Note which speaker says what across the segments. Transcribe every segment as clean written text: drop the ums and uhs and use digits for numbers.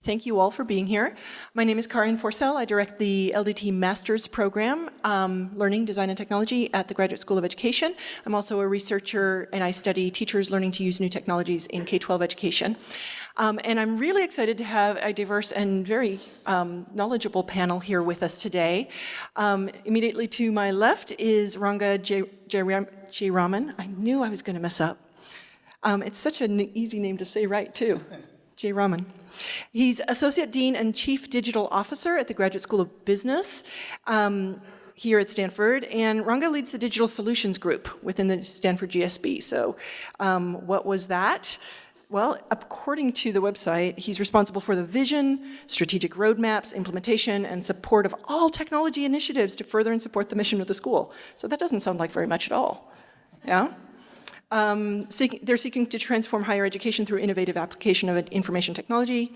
Speaker 1: Thank you all for being here. My name is Karin Forsell. I direct the LDT Master's Program, Learning, Design, and Technology at the Graduate School of Education. I'm also a researcher, and I study teachers learning to use new technologies in K-12 education. And I'm really excited to have a diverse and very knowledgeable panel here with us today. Immediately to my left is Ranga Jayaraman. I knew I was going to mess up. It's such an easy name to say right, too. Jayaraman. He's Associate Dean and Chief Digital Officer at the Graduate School of Business here at Stanford, and Ranga leads the Digital Solutions Group within the Stanford GSB. So what was that? Well, according to the website, he's responsible for the vision, strategic roadmaps, implementation, and support of all technology initiatives to further and support the mission of the school. So that doesn't sound like very much at all. Yeah? They're seeking to transform higher education through innovative application of information technology,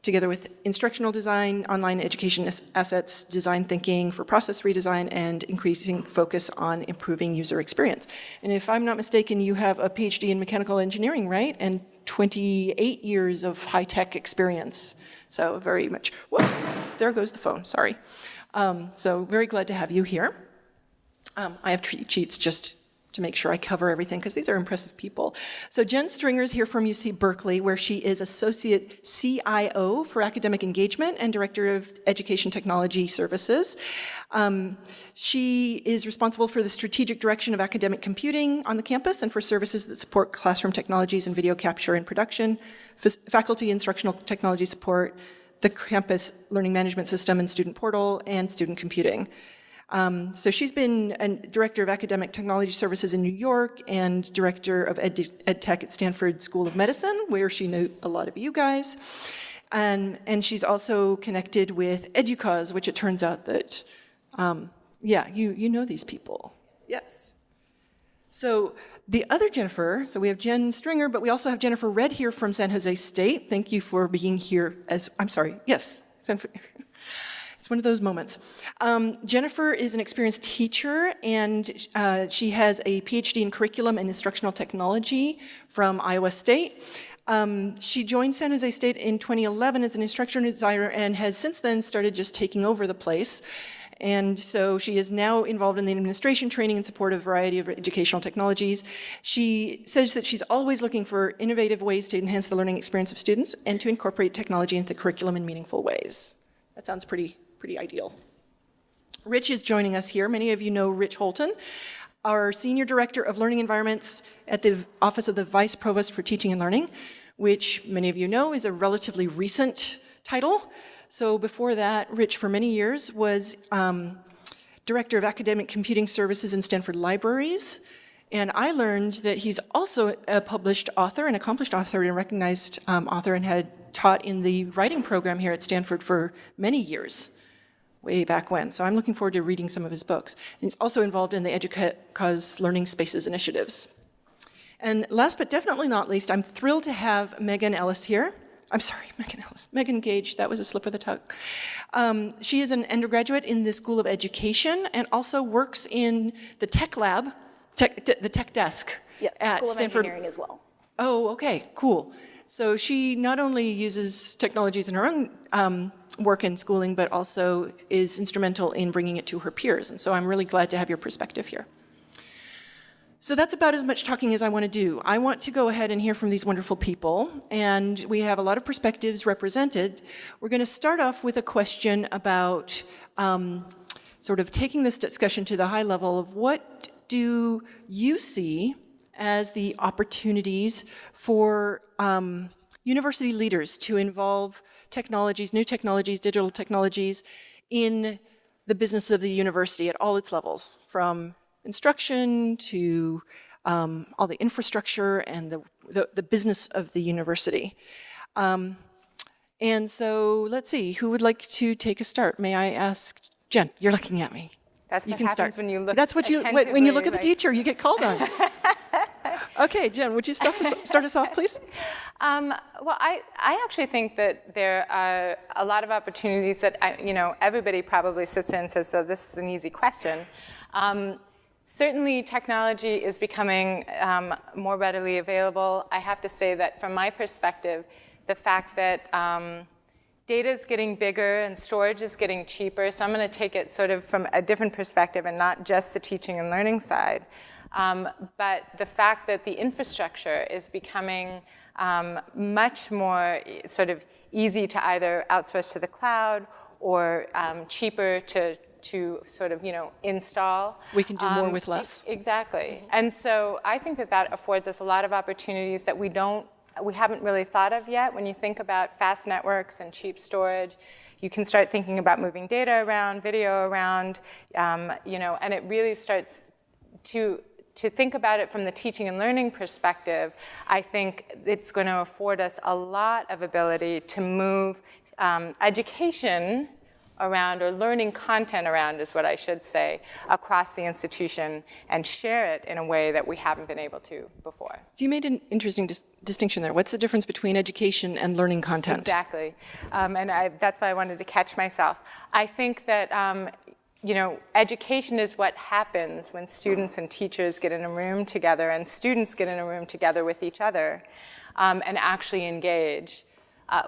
Speaker 1: together with instructional design, online education assets, design thinking for process redesign, and increasing focus on improving user experience. And if I'm not mistaken, you have a PhD in mechanical engineering, right? And 28 years of high-tech experience. So very much, whoops, there goes the phone, sorry. So very glad to have you here. I have cheat sheets just to make sure I cover everything, because these are impressive people. So Jen Stringer is here from UC Berkeley, where she is Associate CIO for Academic Engagement and Director of Education Technology Services. She is responsible for the strategic direction of academic computing on the campus and for services that support classroom technologies and video capture and production, faculty instructional technology support, the campus learning management system and student portal, and student computing. So she's been a director of academic technology services in New York and director of ed tech at Stanford School of Medicine, where she knew a lot of you guys. And she's also connected with EDUCAUSE, which it turns out that, you know these people. Yes. So the other Jennifer, so we have Jen Stringer, but we also have Jennifer Red here from San Jose State. Thank you for being here It's one of those moments. Jennifer is an experienced teacher, and she has a PhD in curriculum and instructional technology from Iowa State. She joined San Jose State in 2011 as an instructor and designer, and has since then started just taking over the place. And so she is now involved in the administration, training, and support of a variety of educational technologies. She says that she's always looking for innovative ways to enhance the learning experience of students and to incorporate technology into the curriculum in meaningful ways. That sounds pretty ideal. Rich is joining us here. Many of you know Rich Holton, our Senior Director of Learning Environments at the Office of the Vice Provost for Teaching and Learning, which many of you know is a relatively recent title. So before that, Rich, for many years, was Director of Academic Computing Services in Stanford Libraries. And I learned that he's also a published author, an accomplished author and recognized author, and had taught in the writing program here at Stanford for many years, way back when. So I'm looking forward to reading some of his books. And he's also involved in the EDUCAUSE Learning Spaces initiatives. And last but definitely not least, I'm thrilled to have Megan Ellis here. I'm sorry, Megan Ellis. Megan Gage, that was a slip of the tongue. She is an undergraduate in the School of Education and also works in the tech lab, the tech desk at
Speaker 2: School
Speaker 1: Stanford.
Speaker 2: of Engineering as well.
Speaker 1: Oh, okay, cool. So she not only uses technologies in her own work and schooling, but also is instrumental in bringing it to her peers. And so I'm really glad to have your perspective here. So that's about as much talking as I want to do. I want to go ahead and hear from these wonderful people, and we have a lot of perspectives represented. We're going to start off with a question about sort of taking this discussion to the high level of what do you see as the opportunities for university leaders to involve technologies, new technologies, digital technologies in the business of the university at all its levels, from instruction to all the infrastructure and the business of the university. And so let's see, who would like to take a start? May I ask Jen? You're looking at me.
Speaker 2: That's what happens when you look.
Speaker 1: That's what when you look at the teacher, you get called on. Okay, Jen, would you start us off, please?
Speaker 2: Well, I actually think that there are a lot of opportunities that everybody probably sits in and says, so this is an easy question. Certainly, technology is becoming more readily available. I have to say that from my perspective, the fact that data is getting bigger and storage is getting cheaper. So I'm going to take it sort of from a different perspective and not just the teaching and learning side. But the fact that the infrastructure is becoming much more sort of easy to either outsource to the cloud or cheaper to sort of, install.
Speaker 1: We can do more with less.
Speaker 2: Exactly. And so I think that affords us a lot of opportunities that we haven't really thought of yet. When you think about fast networks and cheap storage, you can start thinking about moving data around, video around, and it really starts to think about it from the teaching and learning perspective. I think it's going to afford us a lot of ability to move education around, or learning content around is what I should say, across the institution and share it in a way that we haven't been able to before.
Speaker 1: So you made an interesting distinction there. What's the difference between education and learning content?
Speaker 2: Exactly. And that's why I wanted to catch myself. I think that education is what happens when students and teachers get in a room together and students get in a room together with each other and actually engage.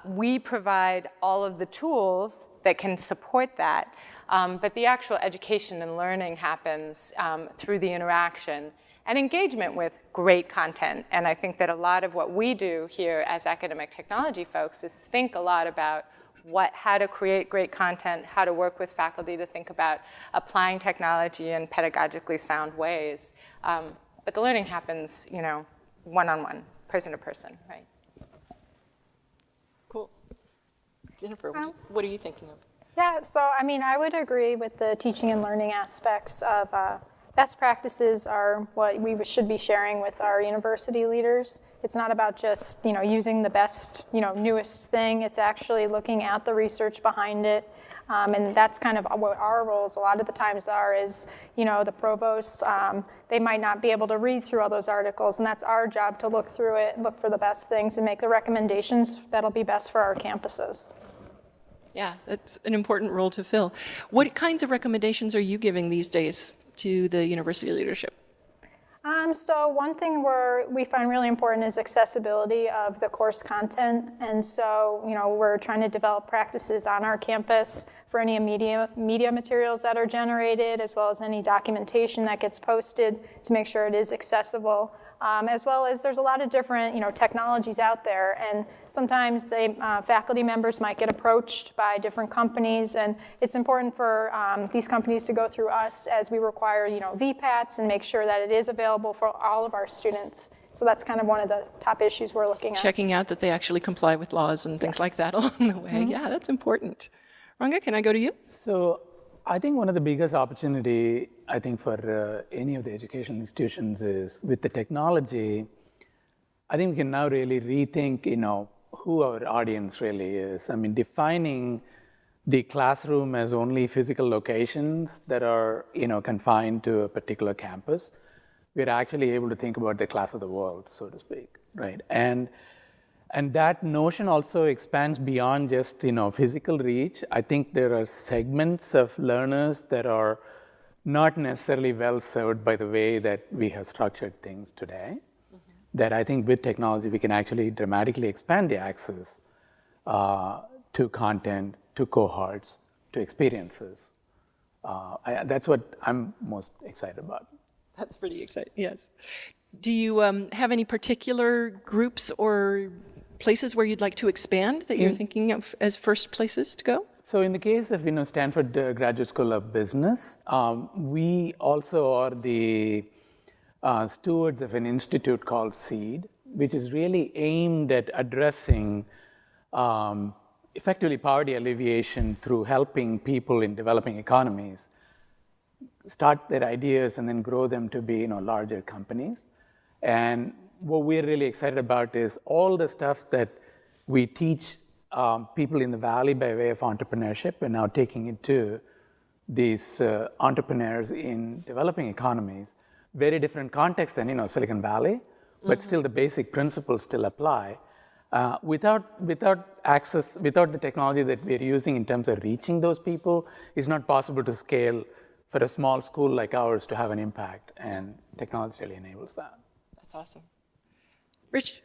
Speaker 2: We provide all of the tools that can support that, but the actual education and learning happens through the interaction and engagement with great content. And I think that a lot of what we do here as academic technology folks is think a lot about how to create great content, how to work with faculty to think about applying technology in pedagogically sound ways. But the learning happens, one-on-one, person to person, right?
Speaker 1: Cool. Jennifer, what are you thinking of?
Speaker 3: Yeah, so I would agree with the teaching and learning aspects of best practices are what we should be sharing with our university leaders. It's not about just, using the best, newest thing. It's actually looking at the research behind it. And that's kind of what our roles a lot of the times are is, the provosts, they might not be able to read through all those articles, and that's our job to look through it, look for the best things, and make the recommendations that'll be best for our campuses.
Speaker 1: Yeah, that's an important role to fill. What kinds of recommendations are you giving these days to the university leadership?
Speaker 3: So one thing we find really important is accessibility of the course content. And so, we're trying to develop practices on our campus for any media materials that are generated, as well as any documentation that gets posted to make sure it is accessible. As well as there's a lot of different, technologies out there, and sometimes faculty members might get approached by different companies, and it's important for these companies to go through us as we require, VPATs and make sure that it is available for all of our students. So that's kind of one of the top issues we're looking at.
Speaker 1: Checking out that they actually comply with laws and things like that along the way. Mm-hmm. Yeah, that's important. Ranga, can I go to you?
Speaker 4: So I think one of the biggest opportunity, for any of the educational institutions is with the technology, I think we can now really rethink, who our audience really is. Defining the classroom as only physical locations that are, confined to a particular campus. We're actually able to think about the class of the world, so to speak, right? And that notion also expands beyond just, physical reach. I think there are segments of learners that are not necessarily well served by the way that we have structured things today. Mm-hmm. That I think with technology, we can actually dramatically expand the access to content, to cohorts, to experiences. That's what I'm most excited about.
Speaker 1: That's pretty exciting, yes. Do you have any particular groups or places where you'd like to expand that you're thinking of as first places to go?
Speaker 4: So in the case of Stanford Graduate School of Business, we also are the stewards of an institute called SEED, which is really aimed at addressing effectively poverty alleviation through helping people in developing economies start their ideas and then grow them to be larger companies. And what we're really excited about is all the stuff that we teach people in the Valley by way of entrepreneurship, and now taking it to these entrepreneurs in developing economies. Very different context than Silicon Valley, but still the basic principles still apply. Without access, without the technology that we're using in terms of reaching those people, it's not possible to scale for a small school like ours to have an impact, and technology really enables that.
Speaker 1: That's awesome. Rich,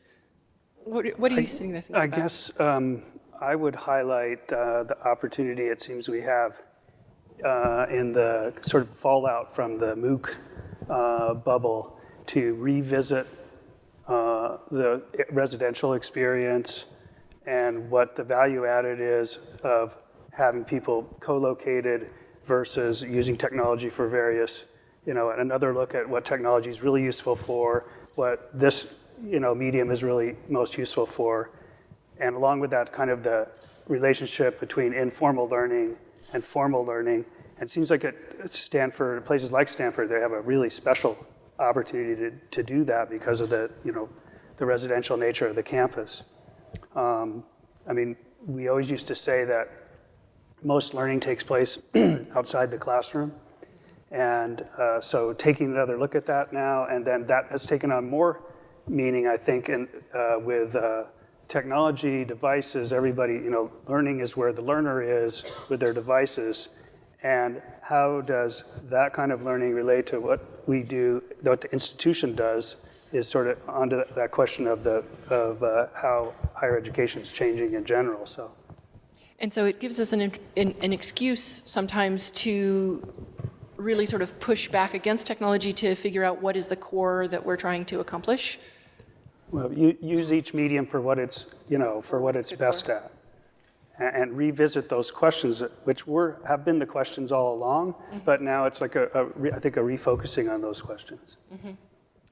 Speaker 1: what are you sitting there thinking about?
Speaker 5: I guess I would highlight the opportunity it seems we have in the sort of fallout from the MOOC bubble to revisit the residential experience and what the value added is of having people co-located versus using technology for various, another look at what technology is really useful for, what this, medium is really most useful for. And along with that, kind of the relationship between informal learning and formal learning. And it seems like at Stanford, places like Stanford, they have a really special opportunity to do that because of the, the residential nature of the campus. We always used to say that most learning takes place outside the classroom. And so taking another look at that now, and then that has taken on more meaning, I think, with technology, devices, everybody, learning is where the learner is with their devices. And how does that kind of learning relate to what we do, what the institution does, is sort of onto that question of how higher education is changing in general.
Speaker 1: And so it gives us an excuse sometimes to really sort of push back against technology to figure out what is the core that we're trying to accomplish.
Speaker 5: Well, you use each medium for what it's, for what it's best at, and revisit those questions, which have been the questions all along, but now it's like I think a refocusing on those questions.
Speaker 1: Mm-hmm.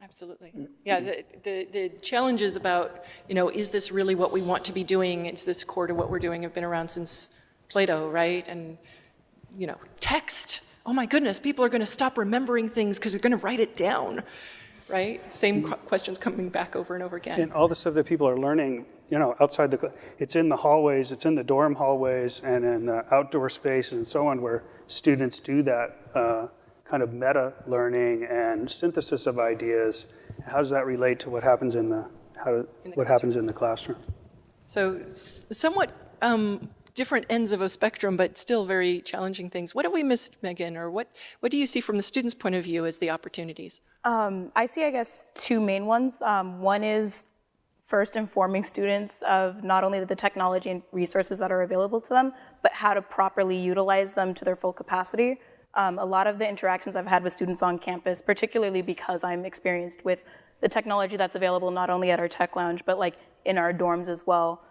Speaker 1: Absolutely. Yeah, the challenges about, is this really what we want to be doing? Is this core to what we're doing? Have been around since Plato, right? And, text. Oh my goodness, people are going to stop remembering things because they're going to write it down, right? Same questions coming back over and over again.
Speaker 5: And all the stuff that people are learning, outside it's in the hallways, it's in the dorm hallways and in the outdoor spaces and so on where students do that kind of meta learning and synthesis of ideas. How does that relate to what happens in the classroom?
Speaker 1: So somewhat different ends of a spectrum, but still very challenging things. What have we missed, Megan, or what do you see from the student's point of view as the opportunities?
Speaker 6: I see, I guess, two main ones. One is first informing students of not only the technology and resources that are available to them, but how to properly utilize them to their full capacity. A lot of the interactions I've had with students on campus, particularly because I'm experienced with the technology that's available not only at our tech lounge, but like in our dorms as well.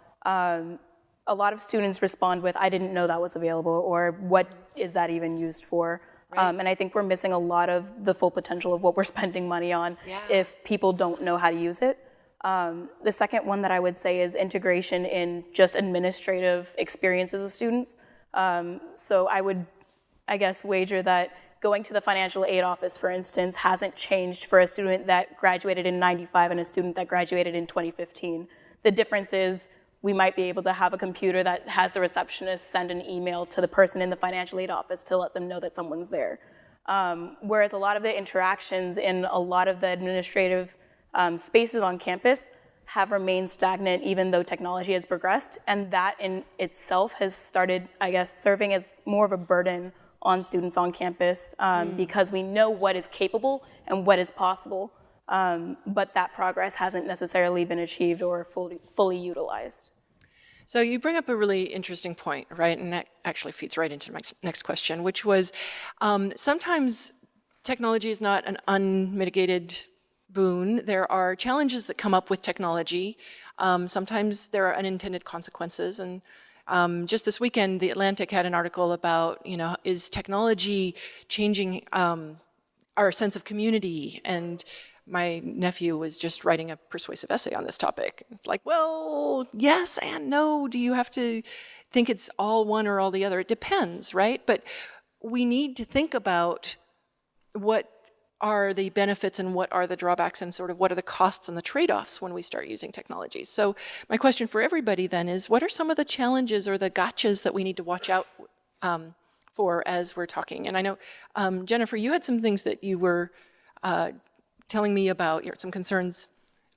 Speaker 6: A lot of students respond with, I didn't know that was available, or what is that even used for? Right. And I think we're missing a lot of the full potential of what we're spending money on if people don't know how to use it. The second one that I would say is integration in just administrative experiences of students. So I would, I guess, wager that going to the financial aid office, for instance, hasn't changed for a student that graduated in '95 and a student that graduated in 2015. The difference is we might be able to have a computer that has the receptionist send an email to the person in the financial aid office to let them know that someone's there. Whereas a lot of the interactions in a lot of the administrative spaces on campus have remained stagnant even though technology has progressed, and that in itself has started, I guess, serving as more of a burden on students on campus because we know what is capable and what is possible, but that progress hasn't necessarily been achieved or fully utilized.
Speaker 1: So you bring up a really interesting point, right? And that actually feeds right into my next question, which was sometimes technology is not an unmitigated boon. There are challenges that come up with technology. Sometimes there are unintended consequences. And just this weekend, The Atlantic had an article about, is technology changing our sense of community? And my nephew was just writing a persuasive essay on this topic. It's like, well, yes and no. Do you have to think it's all one or all the other? It depends, right? But we need to think about what are the benefits and what are the drawbacks and sort of what are the costs and the trade-offs when we start using technology. So my question for everybody then is, what are some of the challenges or the gotchas that we need to watch out for as we're talking? And I know, Jennifer, you had some things that you were telling me about, some concerns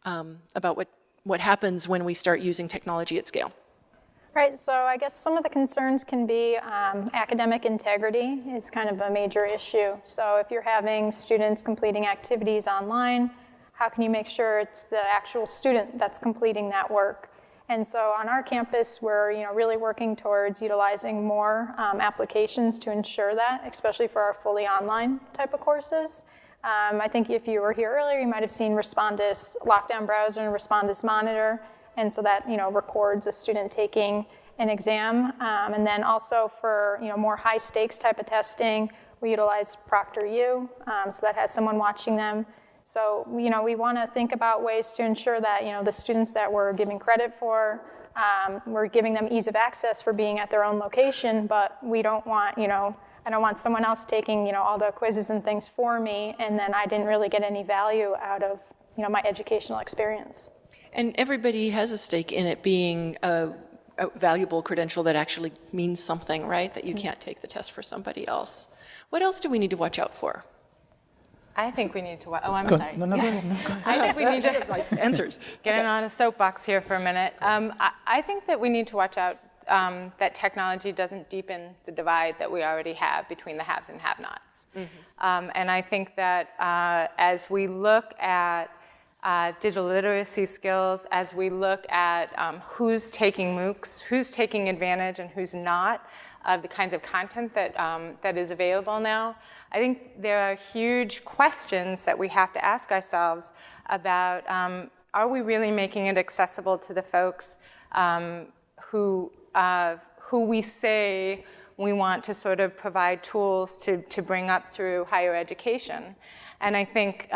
Speaker 1: about what happens when we start using technology at scale.
Speaker 3: Right, so I guess some of the concerns can be academic integrity is kind of a major issue. So if you're having students completing activities online, how can you make sure it's the actual student that's completing that work? And so on our campus, we're really working towards utilizing more applications to ensure that, especially for our fully online type of courses. I think if you were here earlier, you might have seen Respondus Lockdown Browser and Respondus Monitor, and so that records a student taking an exam. And then also for more high stakes type of testing, we utilize ProctorU, so that has someone watching them. So, we want to think about ways to ensure that, the students that we're giving credit for, we're giving them ease of access for being at their own location, but we don't want, I don't want someone else taking, all the quizzes and things for me, and then I didn't really get any value out of, my educational experience.
Speaker 1: And everybody has a stake in it being a valuable credential that actually means something, right? That you can't take the test for somebody else. What else do we need to watch out for?
Speaker 2: I think we need to, I'm sorry.
Speaker 4: No, go ahead.
Speaker 2: I think we need to
Speaker 1: Answers.
Speaker 2: get on a soapbox here for a minute. I think that we need to watch out that technology doesn't deepen the divide that we already have between the haves and have-nots. And I think that as we look at digital literacy skills, as we look at who's taking MOOCs, who's taking advantage and who's not of the kinds of content that is available now, I think there are huge questions that we have to ask ourselves about, are we really making it accessible to the folks who we say we want to sort of provide tools to bring up through higher education? And I think,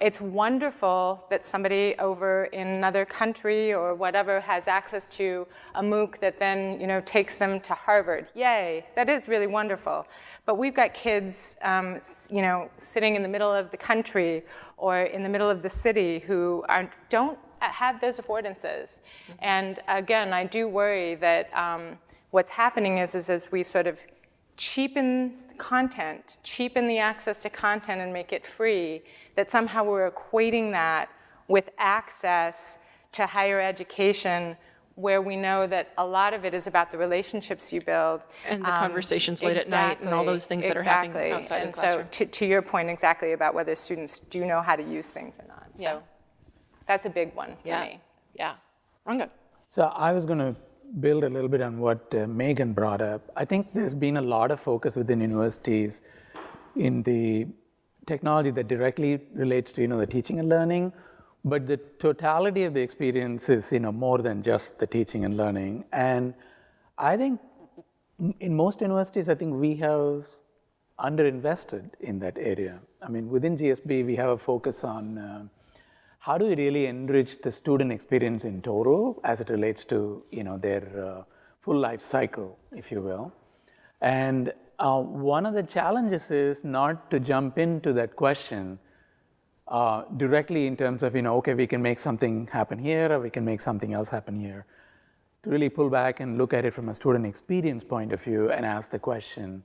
Speaker 2: it's wonderful that somebody over in another country or whatever has access to a MOOC that then, takes them to Harvard. Yay, that is really wonderful. But we've got kids, sitting in the middle of the country or in the middle of the city who don't have those affordances. And again, I do worry that what's happening is as we sort of cheapen content, cheapen the access to content and make it free, that somehow we're equating that with access to higher education, where we know that a lot of it is about the relationships you build.
Speaker 1: And the conversations late at night and all those things that are happening outside the classroom.
Speaker 2: So to your point exactly about whether students do know how to use things or not. So that's a big one for me.
Speaker 1: Yeah. Ranga.
Speaker 4: So I was going to build a little bit on what Megan brought up. I think there's been a lot of focus within universities in the technology that directly relates to the teaching and learning, but the totality of the experience is more than just the teaching and learning. And I think in most universities, I think we have underinvested in that area. I mean, within GSB, we have a focus on how do we really enrich the student experience in total as it relates to their full life cycle, if you will. And one of the challenges is not to jump into that question directly in terms of, okay, we can make something happen here or we can make something else happen here. To really pull back and look at it from a student experience point of view and ask the question,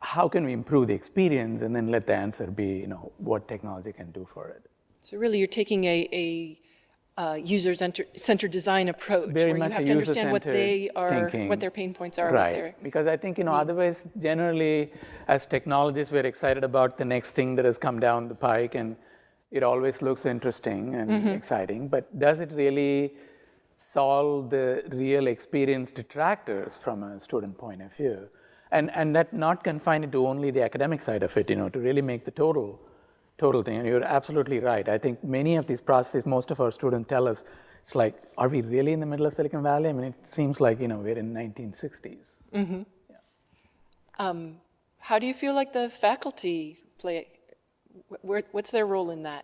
Speaker 4: how can we improve the experience, and then let the answer be, what technology can do for it.
Speaker 1: So really, you're taking a user-centered design approach,
Speaker 4: Very
Speaker 1: where you
Speaker 4: much
Speaker 1: have
Speaker 4: a
Speaker 1: to understand what
Speaker 4: user-centered thinking.
Speaker 1: what their pain points are.
Speaker 4: Right, because I think, otherwise, generally, as technologists, we're excited about the next thing that has come down the pike, and it always looks interesting and exciting, but does it really solve the real experience detractors from a student point of view? And that not confined it to only the academic side of it, to really make the total thing. And you're absolutely right. I think many of these processes, most of our students tell us, it's like, are we really in the middle of Silicon Valley? I mean, it seems like, we're in 1960s.
Speaker 1: Mm-hmm. Yeah. How do you feel like the faculty play? What's their role in that?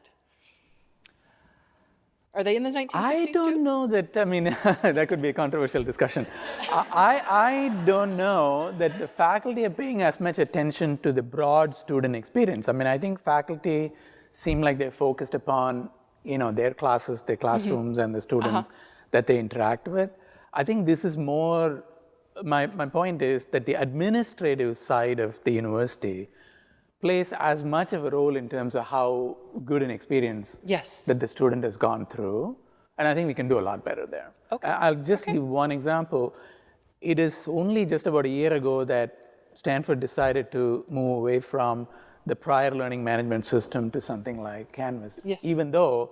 Speaker 1: Are they in the 1960s
Speaker 4: I don't know that, that could be a controversial discussion. I don't know that the faculty are paying as much attention to the broad student experience. I think faculty seem like they're focused upon, their classes, their classrooms, and the students that they interact with. I think this is more, my point is that the administrative side of the university plays as much of a role in terms of how good an experience that the student has gone through. And I think we can do a lot better there. Okay. I'll just give one example. It is only just about a year ago that Stanford decided to move away from the prior learning management system to something like Canvas, even though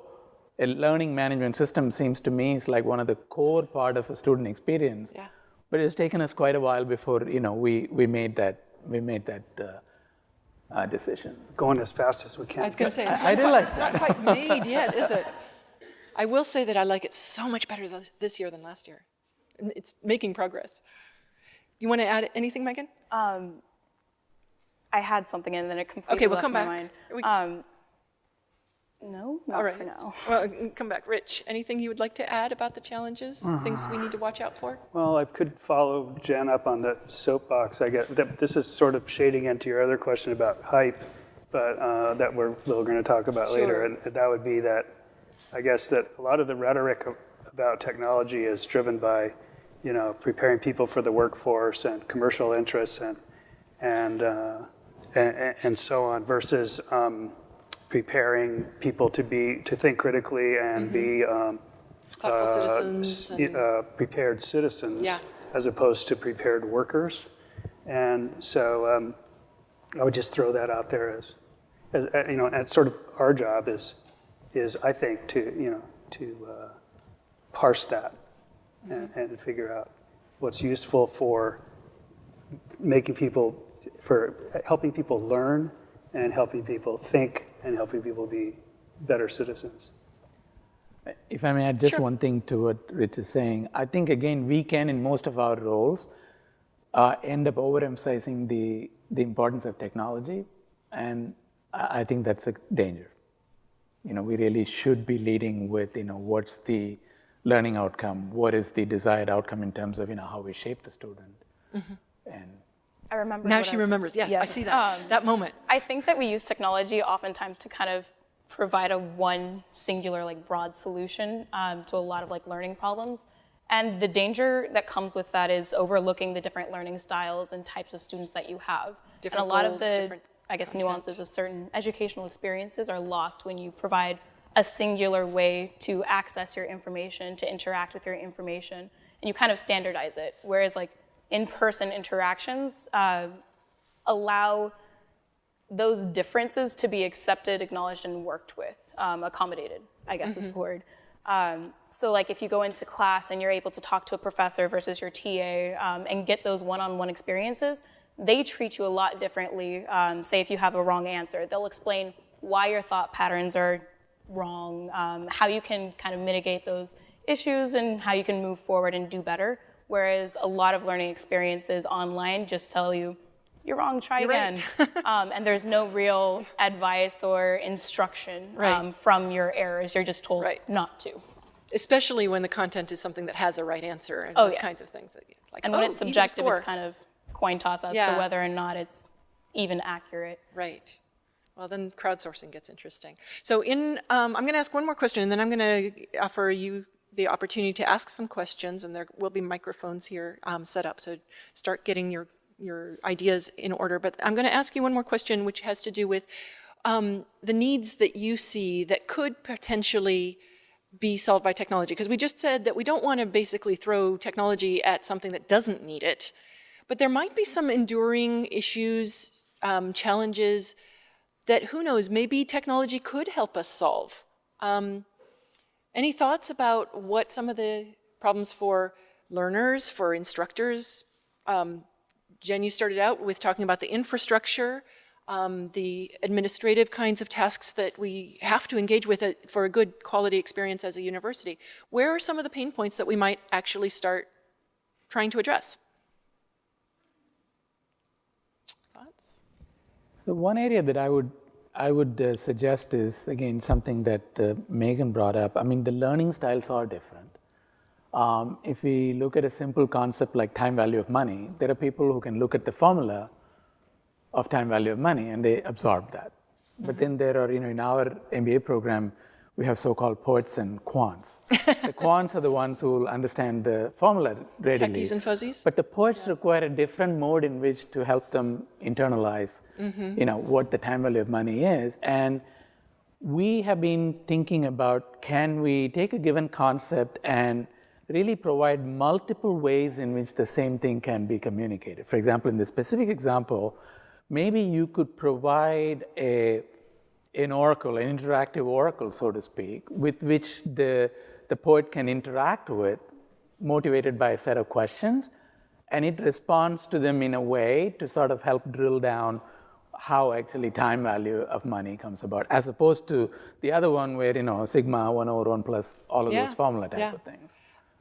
Speaker 4: a learning management system seems to me is like one of the core part of a student experience.
Speaker 1: Yeah.
Speaker 4: But it's taken us quite a while before we made that decision.
Speaker 5: Going as fast as we can.
Speaker 1: I was going to say,
Speaker 4: I realize
Speaker 1: it's not quite made yet, is it? I will say that I like it so much better this year than last year. It's making progress. You want to add anything, Megan?
Speaker 6: I had something and then it completely
Speaker 1: Okay, we'll
Speaker 6: left
Speaker 1: come
Speaker 6: my
Speaker 1: back.
Speaker 6: mind. No, not
Speaker 1: All right.
Speaker 6: for now.
Speaker 1: Well, come back. Rich, anything you would like to add about the challenges, things we need to watch out for?
Speaker 5: Well, I could follow Jen up on the soapbox. I get that this is sort of shading into your other question about hype, but that we're going to talk about later. And that would be that I guess that a lot of the rhetoric about technology is driven by, preparing people for the workforce and commercial interests and so on, versus preparing people to think critically and be
Speaker 1: Thoughtful citizens.
Speaker 5: prepared citizens,
Speaker 1: Yeah.
Speaker 5: as opposed to prepared workers. And so I would just throw that out there as and sort of our job is I think to parse that and figure out what's useful for helping people learn and helping people think and helping people be better citizens.
Speaker 4: If I may add just one thing to what Rich is saying, I think again we can in most of our roles end up overemphasizing the importance of technology, and I think that's a danger. We really should be leading with what's the learning outcome, what is the desired outcome in terms of how we shape the student. And
Speaker 6: I remember.
Speaker 1: Now she remembers. Yes, I see that. That moment.
Speaker 6: I think that we use technology oftentimes to kind of provide one singular, broad solution to a lot of learning problems. And the danger that comes with that is overlooking the different learning styles and types of students that you have.
Speaker 1: Different
Speaker 6: and a lot
Speaker 1: goals,
Speaker 6: of the,
Speaker 1: different
Speaker 6: nuances of certain educational experiences are lost when you provide a singular way to access your information, to interact with your information, and you kind of standardize it. Whereas in-person interactions allow those differences to be accepted, acknowledged, and worked with, accommodated, I guess is the word. So if you go into class and you're able to talk to a professor versus your TA and get those one-on-one experiences, they treat you a lot differently. Say if you have a wrong answer, they'll explain why your thought patterns are wrong, how you can kind of mitigate those issues and how you can move forward and do better. Whereas a lot of learning experiences online just tell you, you're wrong, try again. And there's no real advice or instruction from your errors. You're just told not to.
Speaker 1: Especially when the content is something that has a right answer and those kinds of things. It's
Speaker 6: and when it's subjective, it's kind of coin toss as to whether or not it's even accurate.
Speaker 1: Right. Well, then crowdsourcing gets interesting. So I'm going to ask one more question, and then I'm going to offer you the opportunity to ask some questions, and there will be microphones here set up, so start getting your ideas in order. But I'm going to ask you one more question, which has to do with the needs that you see that could potentially be solved by technology. Because we just said that we don't want to basically throw technology at something that doesn't need it. But there might be some enduring issues, challenges that, who knows, maybe technology could help us solve. Any thoughts about what some of the problems for learners, for instructors? Jen, you started out with talking about the infrastructure, the administrative kinds of tasks that we have to engage with for a good quality experience as a university. Where are some of the pain points that we might actually start trying to address? Thoughts?
Speaker 4: So one area that I would suggest is, again, something that Megan brought up. I mean, the learning styles are different. If we look at a simple concept like time value of money, there are people who can look at the formula of time value of money and they absorb that. But then there are, in our MBA program, we have so-called poets and quants. The quants are the ones who will understand the formula readily.
Speaker 1: Techies and fuzzies?
Speaker 4: But the poets require a different mode in which to help them internalize, what the time value of money is. And we have been thinking about, can we take a given concept and really provide multiple ways in which the same thing can be communicated. For example, in this specific example, maybe you could provide a an oracle, an interactive oracle, so to speak, with which the poet can interact with, motivated by a set of questions, and it responds to them in a way to sort of help drill down how actually time value of money comes about, as opposed to the other one where, sigma 1/1 plus all of those formula type of things.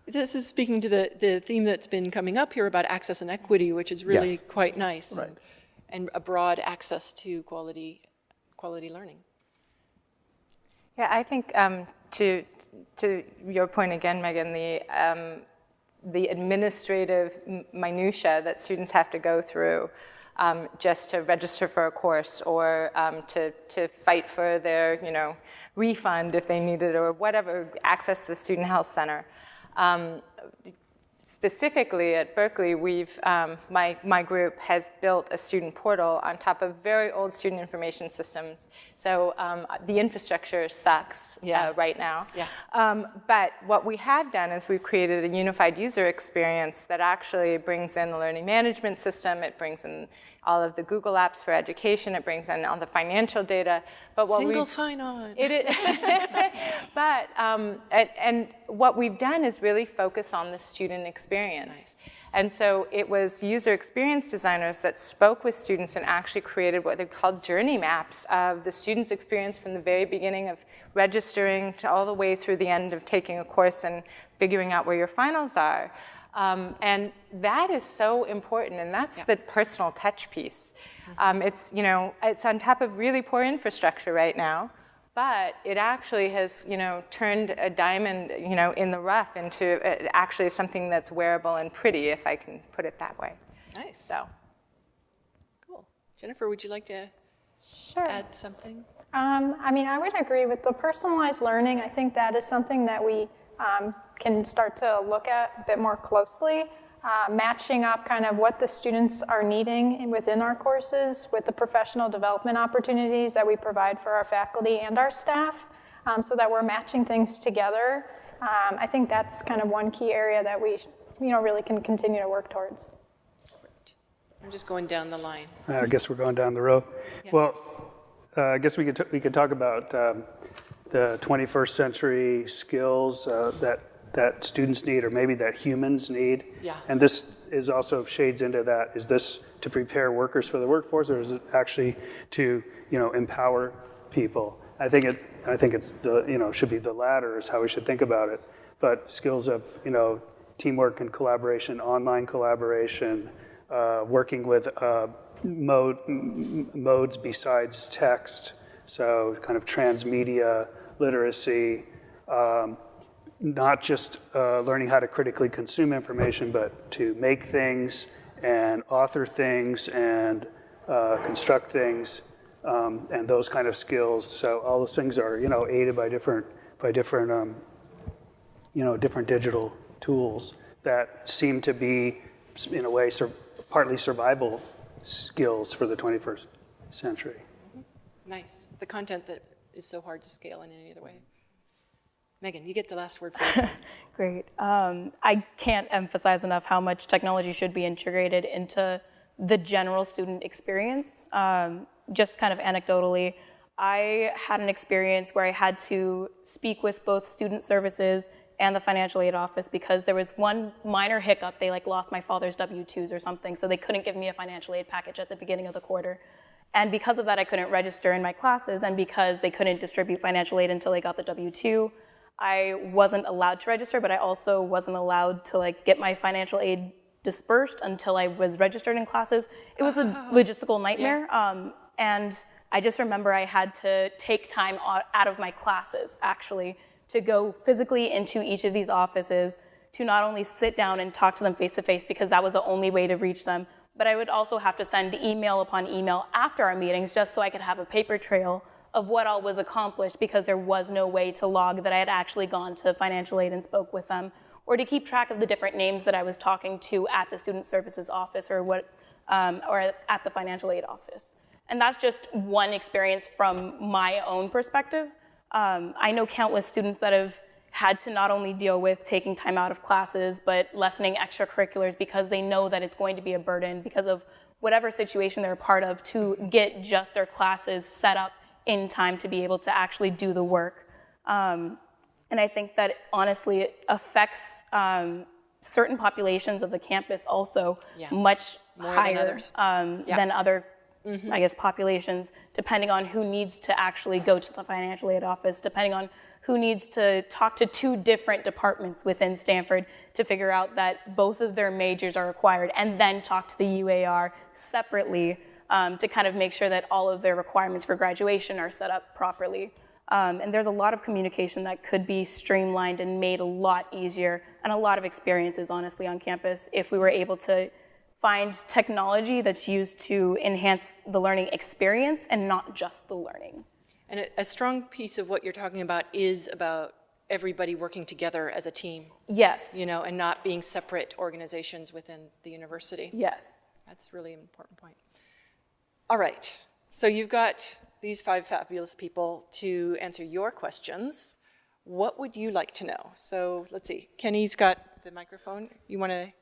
Speaker 1: This is speaking to the theme that's been coming up here about access and equity, which is really quite nice,
Speaker 4: Right.
Speaker 1: and a broad access to quality learning.
Speaker 2: Yeah, I think to your point again, Megan, the administrative minutia that students have to go through just to register for a course or to fight for their refund if they need it or whatever, access the Student Health Center. Specifically at Berkeley, my group has built a student portal on top of very old student information systems. So the infrastructure sucks right now. Yeah. But what we have done is we've created a unified user experience that actually brings in the learning management system. It brings in all of the Google Apps for education. It brings in all the financial data. But what
Speaker 1: Single sign-on.
Speaker 2: It is. But and what we've done is really focus on the student experience. Nice. And so it was user experience designers that spoke with students and actually created what they called journey maps of the student's experience from the very beginning of registering to all the way through the end of taking a course and figuring out where your finals are. And that is so important, and that's the personal touch piece. It's on top of really poor infrastructure right now, but it actually has, turned a diamond, in the rough into actually something that's wearable and pretty, if I can put it that way.
Speaker 1: Nice.
Speaker 2: So.
Speaker 1: Cool. Jennifer, would you like to add something?
Speaker 3: I would agree with the personalized learning. I think that is something that we can start to look at a bit more closely, matching up kind of what the students are needing within our courses with the professional development opportunities that we provide for our faculty and our staff, so that we're matching things together. I think that's kind of one key area that we really can continue to work towards.
Speaker 1: Great. I'm just going down the line.
Speaker 5: I guess we're going down the row. Yeah. Well, I guess we could talk about the 21st century skills that students need, or maybe that humans need.
Speaker 1: Yeah.
Speaker 5: And this is also shades into that. Is this to prepare workers for the workforce, or is it actually to empower people? I think it's the should be the latter is how we should think about it. But skills of teamwork and collaboration, online collaboration, working with modes besides text, so kind of transmedia literacy, not just learning how to critically consume information, but to make things and author things and construct things, and those kind of skills. So all those things are aided by different different digital tools that seem to be in a way partly survival skills for the 21st century.
Speaker 1: Nice. The content that is so hard to scale in any other way. Megan, you get the last word first.
Speaker 6: Great. I can't emphasize enough how much technology should be integrated into the general student experience. Just kind of anecdotally, I had an experience where I had to speak with both student services and the financial aid office because there was one minor hiccup. They lost my father's W-2s or something, so they couldn't give me a financial aid package at the beginning of the quarter. And because of that, I couldn't register in my classes, and because they couldn't distribute financial aid until I got the W-2, I wasn't allowed to register, but I also wasn't allowed to get my financial aid dispersed until I was registered in classes. It was a logistical nightmare, and I just remember I had to take time out of my classes, actually, to go physically into each of these offices to not only sit down and talk to them face-to-face, because that was the only way to reach them, but I would also have to send email upon email after our meetings just so I could have a paper trail of what all was accomplished, because there was no way to log that I had actually gone to financial aid and spoke with them, or to keep track of the different names that I was talking to at the student services office or at the financial aid office. And that's just one experience from my own perspective. I know countless students that have had to not only deal with taking time out of classes, but lessening extracurriculars because they know that it's going to be a burden because of whatever situation they're a part of to get just their classes set up in time to be able to actually do the work. And I think that honestly it affects certain populations of the campus also much
Speaker 1: More
Speaker 6: higher
Speaker 1: than others.
Speaker 6: than other, I guess, populations, depending on who needs to actually go to the financial aid office, depending on who needs to talk to 2 different departments within Stanford to figure out that both of their majors are required, and then talk to the UAR separately to kind of make sure that all of their requirements for graduation are set up properly. And there's a lot of communication that could be streamlined and made a lot easier, and a lot of experiences, honestly, on campus if we were able to find technology that's used to enhance the learning experience and not just the learning.
Speaker 1: And a strong piece of what you're talking about is about everybody working together as a team.
Speaker 6: Yes.
Speaker 1: You know, and not being separate organizations within the university.
Speaker 6: Yes.
Speaker 1: That's really an important point. All right, so you've got these 5 fabulous people to answer your questions. What would you like to know? So let's see, Kenny's got the microphone. You want to?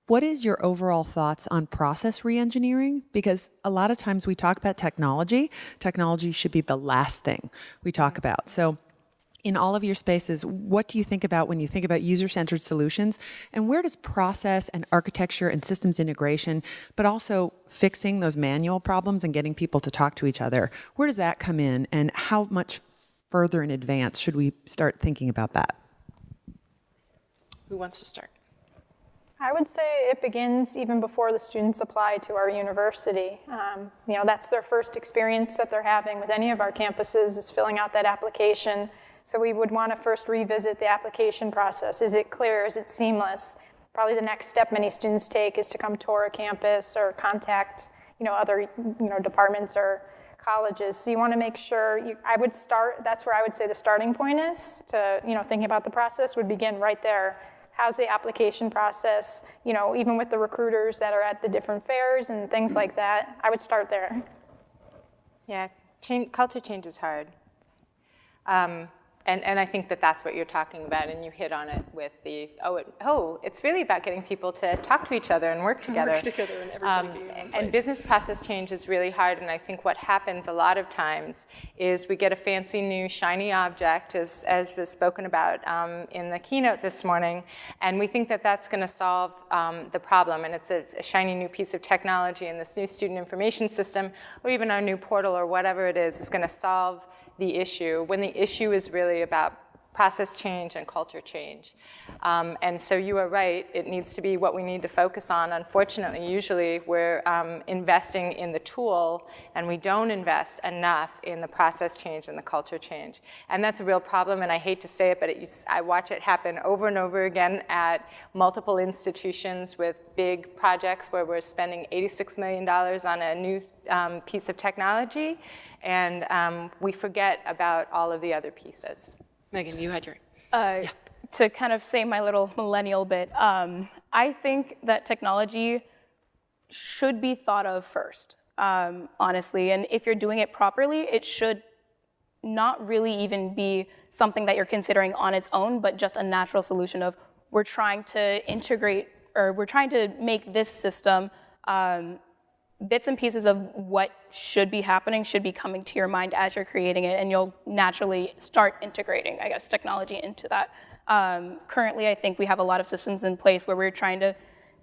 Speaker 7: What is your overall thoughts on process reengineering? Because a lot of times we talk about technology. Technology should be the last thing we talk about. So in all of your spaces, what do you think about when you think about user-centered solutions? And where does process and architecture and systems integration, but also fixing those manual problems and getting people to talk to each other, where does that come in? And how much further in advance should we start thinking about that?
Speaker 1: Who wants to start?
Speaker 3: I would say it begins even before the students apply to our university. You know, that's their first experience that they're having with any of our campuses is filling out that application. So we would want to first revisit the application process. Is it clear? Is it seamless? Probably the next step many students take is to come tour a campus or contact, you know, other, you know, departments or colleges. So you want to make sure, that's where I would say the starting point is to, you know, thinking about the process would begin right there. How's the application process? You know, even with the recruiters that are at the different fairs and things like that, I would start there.
Speaker 2: Yeah, culture change is hard. And I think that that's what you're talking about, and you hit on it with the, it's really about getting people to talk to each other and work together.
Speaker 1: Work together and everybody being in one place.
Speaker 2: And business process change is really hard, and I think what happens a lot of times is we get a fancy new shiny object, as was spoken about in the keynote this morning, and we think that that's going to solve the problem, and it's a shiny new piece of technology, and this new student information system, or even our new portal or whatever it is going to solve the issue, when the issue is really about process change and culture change. And so you are right, it needs to be what we need to focus on. Unfortunately, usually we're investing in the tool and we don't invest enough in the process change and the culture change. And that's a real problem, and I hate to say it, but I watch it happen over and over again at multiple institutions with big projects where we're spending $86 million on a new piece of technology, and we forget about all of the other pieces.
Speaker 1: Megan, you had your...
Speaker 6: To kind of say my little millennial bit, I think that technology should be thought of first, honestly. And if you're doing it properly, it should not really even be something that you're considering on its own, but just a natural solution of we're trying to integrate, or we're trying to make this system bits and pieces of what should be happening should be coming to your mind as you're creating it, and you'll naturally start integrating, I guess, technology into that. Currently, I think we have a lot of systems in place where we're trying to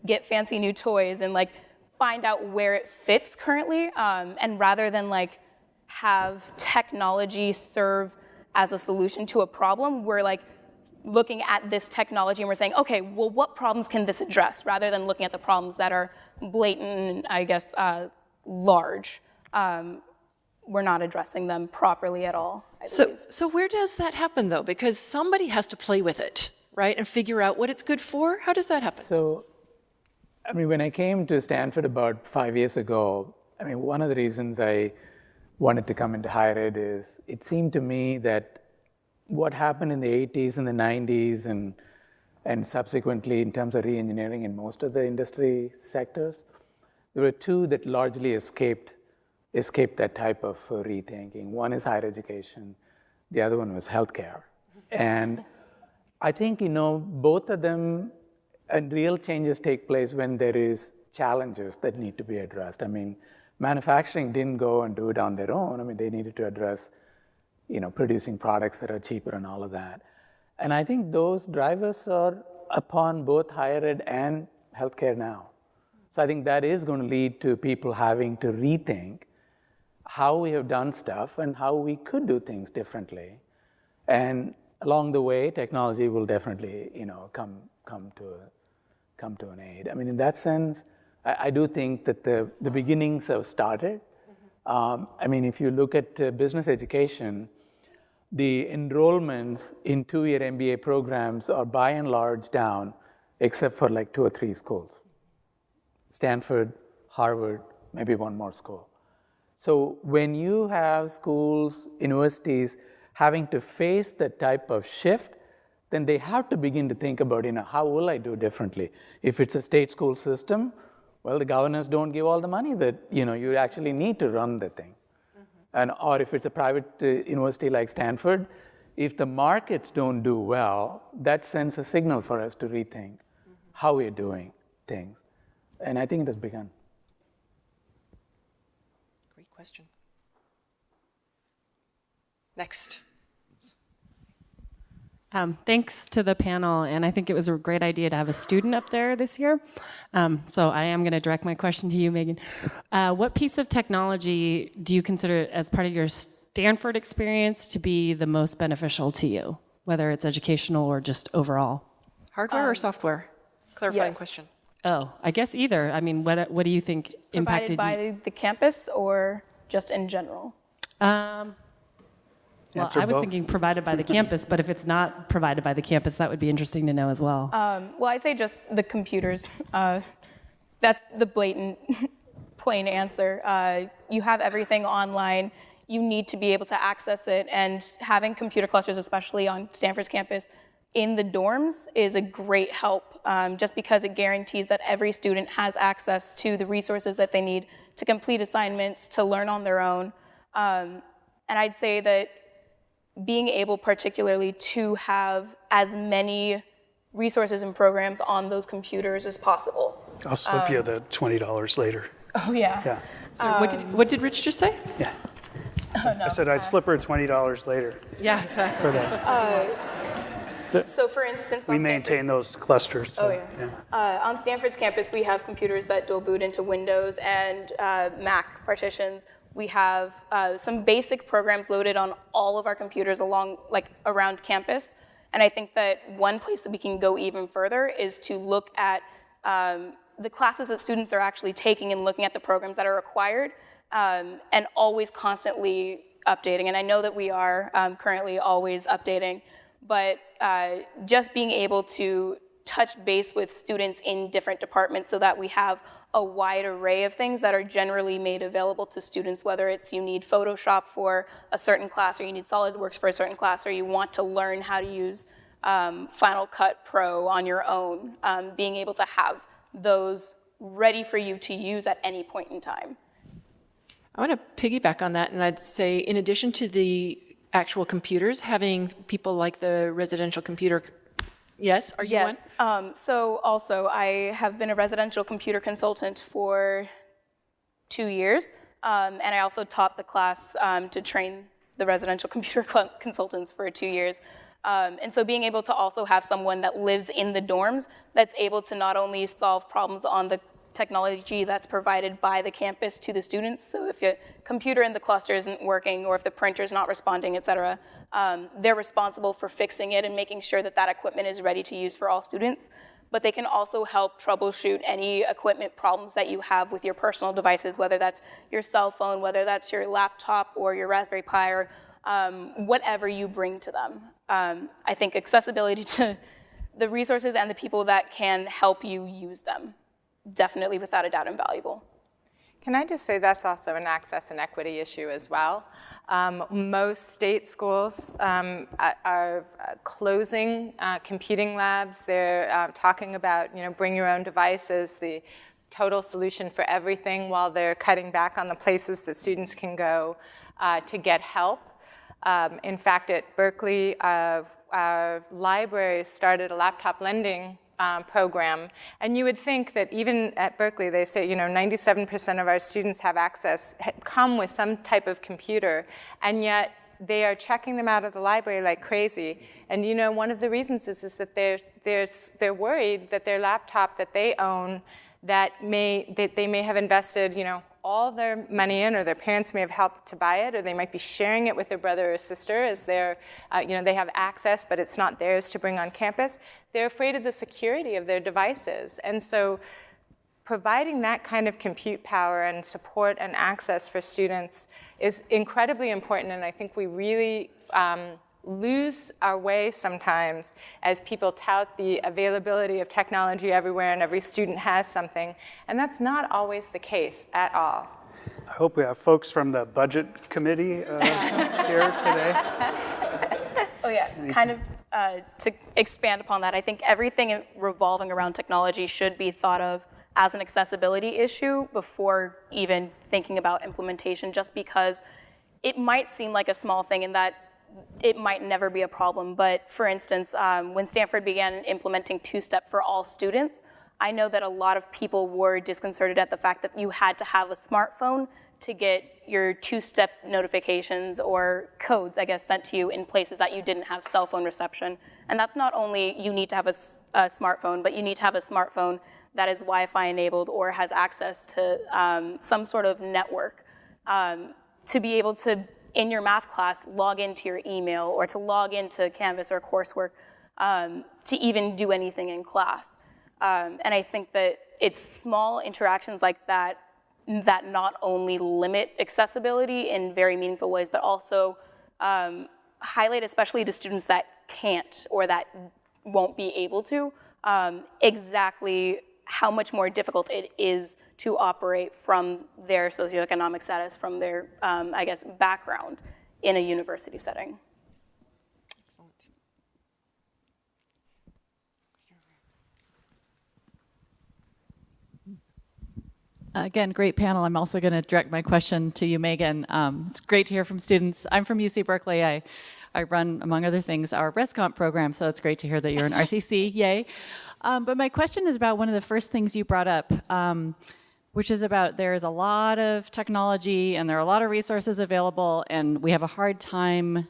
Speaker 6: get fancy new toys and like find out where it fits currently, and rather than like have technology serve as a solution to a problem, we're like looking at this technology and we're saying, okay, well, what problems can this address, rather than looking at the problems that are blatant and, I guess, large. We're not addressing them properly at all, I believe.
Speaker 1: So where does that happen, though? Because somebody has to play with it, right, and figure out what it's good for? How does that happen?
Speaker 4: So, I mean, when I came to Stanford about 5 years ago, I mean, one of the reasons I wanted to come into higher ed is it seemed to me that what happened in the 80s and the 90s and subsequently in terms of reengineering in most of the industry sectors, there were two that largely escaped that type of rethinking. One is higher education, the other one was healthcare. And I think, both of them, and real changes take place when there is challenges that need to be addressed. I mean, manufacturing didn't go and do it on their own. I mean, they needed to address, producing products that are cheaper and all of that. And I think those drivers are upon both higher ed and healthcare now. So I think that is going to lead to people having to rethink how we have done stuff and how we could do things differently. And along the way, technology will definitely, come to an aid. I mean, in that sense, I do think that the beginnings have started. I mean, if you look at business education, the enrollments in 2-year MBA programs are by and large down, except for like 2 or 3 schools. Stanford, Harvard, maybe one more school. So when you have schools, universities having to face that type of shift, then they have to begin to think about, how will I do differently? If it's a state school system, well, the governors don't give all the money that, you actually need to run the thing. Or if it's a private university like Stanford, if the markets don't do well, that sends a signal for us to rethink how we're doing things. And I think it has begun.
Speaker 1: Great question. Next.
Speaker 8: Thanks to the panel, and I think it was a great idea to have a student up there this year. So I am going to direct my question to you, Megan. What piece of technology do you consider as part of your Stanford experience to be the most beneficial to you, whether it's educational or just overall?
Speaker 1: Hardware or software? Clarifying
Speaker 3: yes.
Speaker 1: question.
Speaker 8: Oh, I guess either. I mean, what do you think impacted
Speaker 6: Provided
Speaker 8: you?
Speaker 6: by the campus or just in general?
Speaker 8: Well,
Speaker 5: Answer
Speaker 8: I was
Speaker 5: both.
Speaker 8: thinking provided by the campus, but if it's not provided by the campus, that would be interesting to know as well.
Speaker 6: Well, I'd say just the computers. That's the blatant, plain answer. You have everything online. You need to be able to access it, and having computer clusters, especially on Stanford's campus, in the dorms is a great help, just because it guarantees that every student has access to the resources that they need to complete assignments, to learn on their own. And I'd say that being able particularly to have as many resources and programs on those computers as possible.
Speaker 5: I'll slip you the $20 later.
Speaker 6: Oh, yeah.
Speaker 5: Yeah.
Speaker 1: So what did Rich just say?
Speaker 5: Yeah. I said I'd slip her $20 later.
Speaker 1: Yeah, exactly.
Speaker 5: For that.
Speaker 6: So for instance,
Speaker 5: We
Speaker 6: on
Speaker 5: maintain those clusters. So,
Speaker 6: Oh, yeah. On Stanford's campus, we have computers that dual boot into Windows and Mac partitions. We have some basic programs loaded on all of our computers around campus. And I think that one place that we can go even further is to look at the classes that students are actually taking and looking at the programs that are required, and always constantly updating. And I know that we are currently always updating, but just being able to touch base with students in different departments so that we have a wide array of things that are generally made available to students, whether it's you need Photoshop for a certain class, or you need SolidWorks for a certain class, or you want to learn how to use Final Cut Pro on your own, being able to have those ready for you to use at any point in time.
Speaker 1: I want to piggyback on that, and I'd say in addition to the actual computers, having people like the residential computer. Yes, are you one?
Speaker 6: Yes. So also, I have been a residential computer consultant for 2 years, and I also taught the class to train the residential computer consultants for 2 years. And so being able to also have someone that lives in the dorms that's able to not only solve problems on the technology that's provided by the campus to the students, so if your computer in the cluster isn't working or if the printer's not responding, et cetera, they're responsible for fixing it and making sure that that equipment is ready to use for all students. But they can also help troubleshoot any equipment problems that you have with your personal devices, whether that's your cell phone, whether that's your laptop or your Raspberry Pi, or whatever you bring to them. I think accessibility to the resources and the people that can help you use them, definitely without a doubt invaluable.
Speaker 2: Can I just say that's also an access and equity issue as well. Most state schools are closing computing labs. They're talking about, bring your own device as the total solution for everything, while they're cutting back on the places that students can go to get help. In fact, at Berkeley, our libraries started a laptop lending program. And you would think that even at Berkeley, they say, 97% of our students have access, come with some type of computer, and yet they are checking them out of the library like crazy. And one of the reasons is that they're worried that their laptop that they own, that they may have invested, all their money in, or their parents may have helped to buy it, or they might be sharing it with their brother or sister as they have access, but it's not theirs to bring on campus. They're afraid of the security of their devices. And so providing that kind of compute power and support and access for students is incredibly important, and I think we really lose our way sometimes as people tout the availability of technology everywhere and every student has something, and that's not always the case at all.
Speaker 5: I hope we have folks from the budget committee here today.
Speaker 6: Oh yeah, kind of to expand upon that, I think everything revolving around technology should be thought of as an accessibility issue before even thinking about implementation, just because it might seem like a small thing in that it might never be a problem. But for instance, when Stanford began implementing two-step for all students, I know that a lot of people were disconcerted at the fact that you had to have a smartphone to get your two-step notifications or codes, I guess, sent to you in places that you didn't have cell phone reception. And that's not only you need to have a smartphone, but you need to have a smartphone that is Wi-Fi enabled or has access to some sort of network to be able to, in your math class, log into your email or to log into Canvas or coursework to even do anything in class. And I think that it's small interactions like that that not only limit accessibility in very meaningful ways, but also highlight, especially to students that can't or that won't be able to, exactly how much more difficult it is to operate from their socioeconomic status, from their, I guess, background in a university setting.
Speaker 1: Excellent.
Speaker 9: Again, great panel. I'm also going to direct my question to you, Megan. It's great to hear from students. I'm from UC Berkeley. I run, among other things, our ResComp program, so it's great to hear that you're an RCC, yay. But my question is about one of the first things you brought up, which is about there's a lot of technology and there are a lot of resources available, and we have a hard time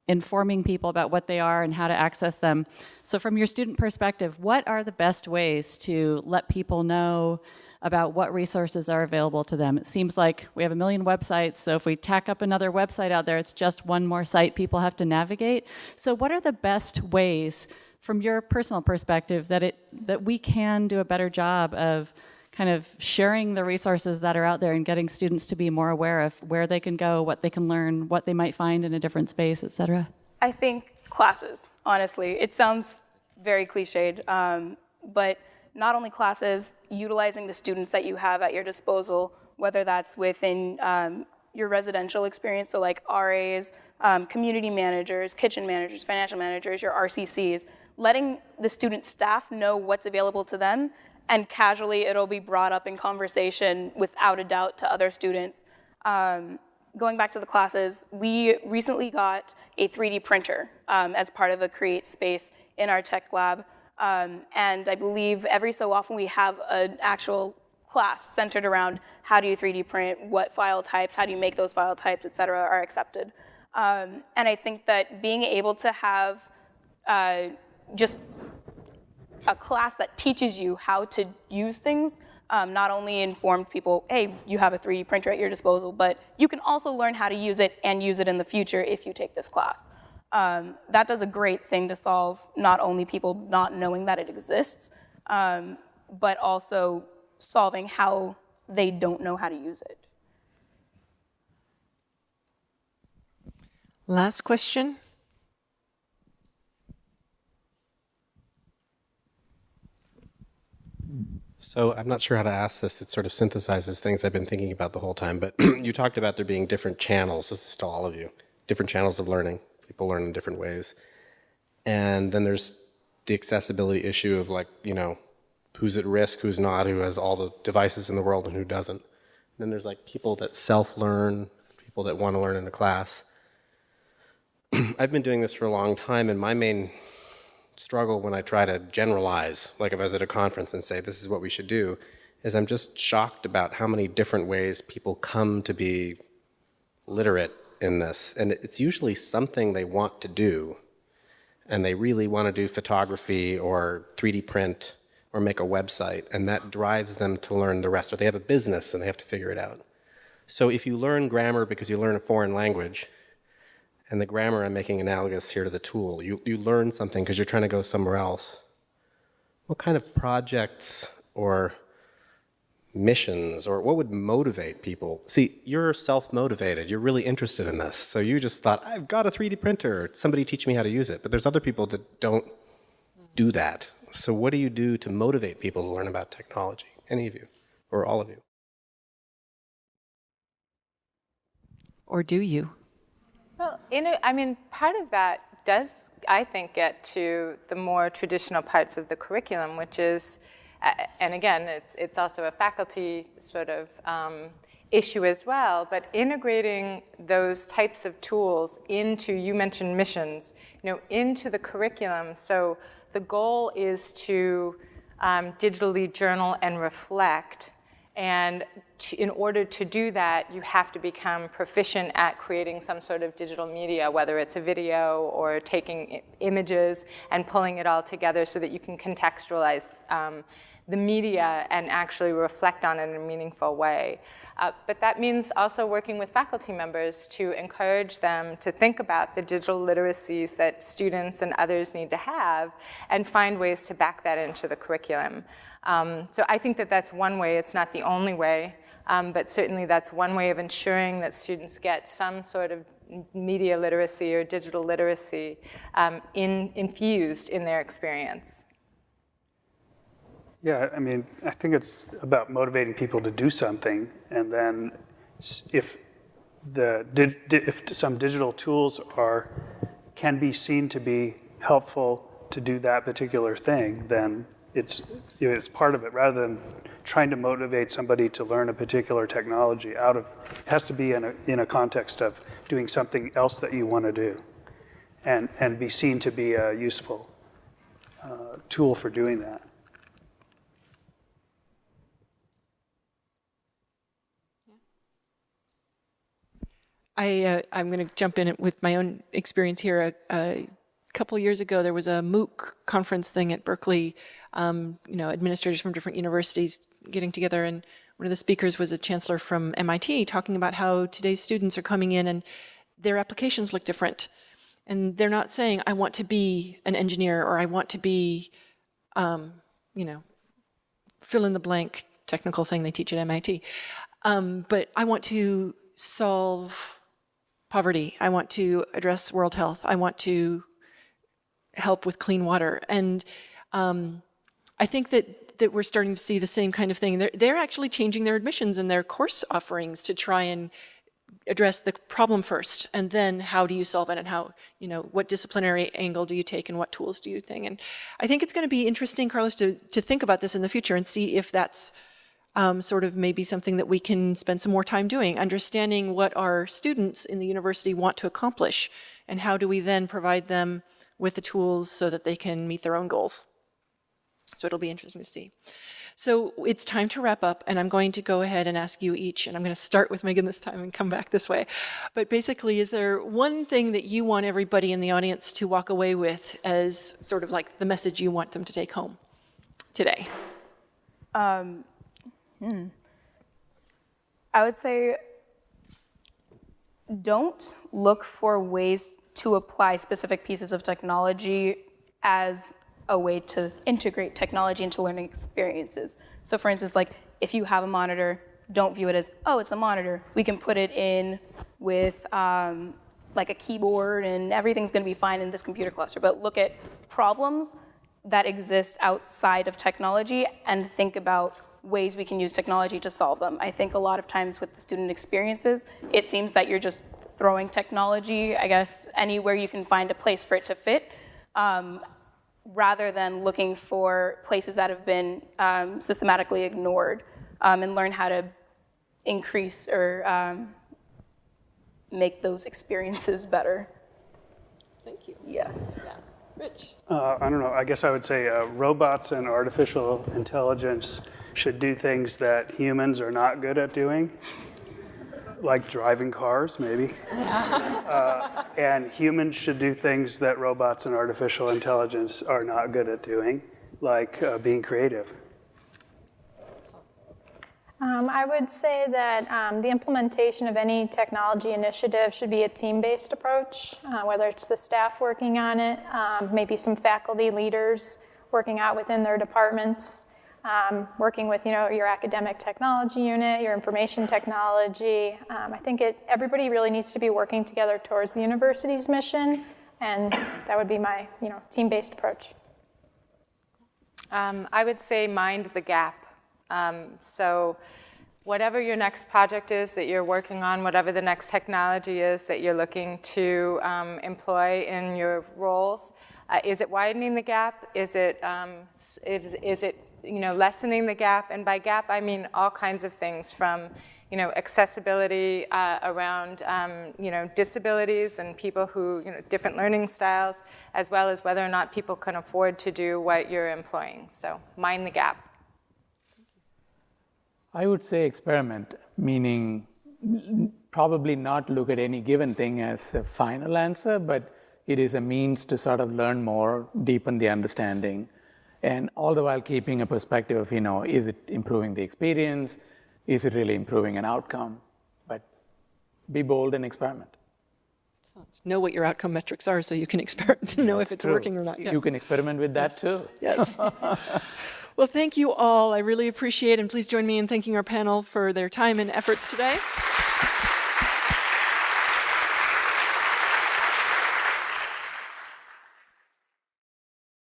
Speaker 9: informing people about what they are and how to access them. So from your student perspective, what are the best ways to let people know about what resources are available to them? It seems like we have a million websites, so if we tack up another website out there, it's just one more site people have to navigate. So what are the best ways, from your personal perspective, that we can do a better job of kind of sharing the resources that are out there and getting students to be more aware of where they can go, what they can learn, what they might find in a different space, et cetera?
Speaker 6: I think classes, honestly. It sounds very cliched, but not only classes, utilizing the students that you have at your disposal, whether that's within your residential experience, so like RAs, community managers, kitchen managers, financial managers, your RCCs, letting the student staff know what's available to them, and casually it'll be brought up in conversation without a doubt to other students. Going back to the classes, we recently got a 3D printer as part of a Create space in our tech lab. And I believe every so often we have an actual class centered around how do you 3D print, what file types, how do you make those file types, et cetera, are accepted. And I think that being able to have just a class that teaches you how to use things not only informed people, hey, you have a 3D printer at your disposal, but you can also learn how to use it and use it in the future if you take this class. That does a great thing to solve not only people not knowing that it exists, but also solving how they don't know how to use it.
Speaker 1: Last question.
Speaker 10: So I'm not sure how to ask this. It sort of synthesizes things I've been thinking about the whole time, but you talked about there being different channels. This is to all of you. Different channels of learning. People learn in different ways. And then there's the accessibility issue of, like, you know, who's at risk, who's not, who has all the devices in the world and who doesn't. And then there's like people that self-learn, people that want to learn in the class. I've been doing this for a long time, and my main struggle when I try to generalize, like if I was at a conference and say, this is what we should do, is I'm just shocked about how many different ways people come to be literate in this. And it's usually something they want to do, and they really want to do photography or 3D print or make a website, and that drives them to learn the rest. Or they have a business and they have to figure it out. So if you learn grammar because you learn a foreign language, and the grammar I'm making analogous here to the tool, you learn something because you're trying to go somewhere else. What kind of projects or missions, or what would motivate people? See, you're self-motivated, you're really interested in this, so you just thought, I've got a 3D printer, somebody teach me how to use it. But there's other people that don't do that. So what do you do to motivate people to learn about technology? Any of you, or all of you?
Speaker 1: Or do you?
Speaker 2: Well, I mean, part of that does, I think, get to the more traditional parts of the curriculum, which is, and again, it's also a faculty sort of issue as well, but integrating those types of tools into, you mentioned missions, into the curriculum. So the goal is to digitally journal and reflect. And in order to do that, you have to become proficient at creating some sort of digital media, whether it's a video or taking images and pulling it all together so that you can contextualize the media and actually reflect on it in a meaningful way. But that means also working with faculty members to encourage them to think about the digital literacies that students and others need to have and find ways to back that into the curriculum. So I think that that's one way. It's not the only way, but certainly that's one way of ensuring that students get some sort of media literacy or digital literacy infused in their experience.
Speaker 5: Yeah, I mean, I think it's about motivating people to do something, and then if some digital tools can be seen to be helpful to do that particular thing, then it's part of it, rather than trying to motivate somebody to learn a particular technology it has to be in a context of doing something else that you want to do, and be seen to be a useful tool for doing that.
Speaker 1: I'm going to jump in with my own experience here. A couple years ago, there was a MOOC conference thing at Berkeley, administrators from different universities getting together, and one of the speakers was a chancellor from MIT talking about how today's students are coming in and their applications look different. And they're not saying, I want to be an engineer, or I want to be, fill in the blank technical thing they teach at MIT. But I want to solve poverty. I want to address world health. I want to help with clean water. And I think that we're starting to see the same kind of thing. They're actually changing their admissions and their course offerings to try and address the problem first, and then how do you solve it, and how, what disciplinary angle do you take, and what tools do you think. And I think it's going to be interesting, Carlos, to think about this in the future and see if that's sort of maybe something that we can spend some more time doing, understanding what our students in the university want to accomplish, and how do we then provide them with the tools so that they can meet their own goals. So it'll be interesting to see. So it's time to wrap up, and I'm going to go ahead and ask you each, and I'm going to start with Megan this time and come back this way. But basically, is there one thing that you want everybody in the audience to walk away with as sort of like the message you want them to take home today?
Speaker 6: I would say don't look for ways to apply specific pieces of technology as a way to integrate technology into learning experiences. So for instance, like if you have a monitor, don't view it as, oh, it's a monitor. We can put it in with like a keyboard and everything's gonna be fine in this computer cluster. But look at problems that exist outside of technology and think about ways we can use technology to solve them. I think a lot of times with the student experiences, it seems that you're just throwing technology, I guess, anywhere you can find a place for it to fit, rather than looking for places that have been systematically ignored, and learn how to increase or make those experiences better.
Speaker 1: Thank you.
Speaker 6: Yes.
Speaker 1: Yeah.
Speaker 5: I don't know, I guess I would say robots and artificial intelligence should do things that humans are not good at doing, like driving cars, maybe. And humans should do things that robots and artificial intelligence are not good at doing, like being creative.
Speaker 3: I would say that the implementation of any technology initiative should be a team-based approach, whether it's the staff working on it, maybe some faculty leaders working out within their departments, working with your academic technology unit, your information technology. I think everybody really needs to be working together towards the university's mission, and that would be my team-based approach.
Speaker 2: I would say mind the gap. So whatever your next project is that you're working on, whatever the next technology is that you're looking to employ in your roles, is it widening the gap? Is it lessening the gap? And by gap, I mean all kinds of things from accessibility around disabilities and people who different learning styles, as well as whether or not people can afford to do what you're employing. So mind the gap.
Speaker 4: I would say experiment, meaning probably not look at any given thing as a final answer, but it is a means to sort of learn more, deepen the understanding, and all the while keeping a perspective of, is it improving the experience? Is it really improving an outcome? But be bold and experiment.
Speaker 1: Know what your outcome metrics are so you can experiment to know if it's working or not. Yes.
Speaker 4: You can experiment with that too.
Speaker 1: Yes. Well, thank you all. I really appreciate it. And please join me in thanking our panel for their time and efforts today.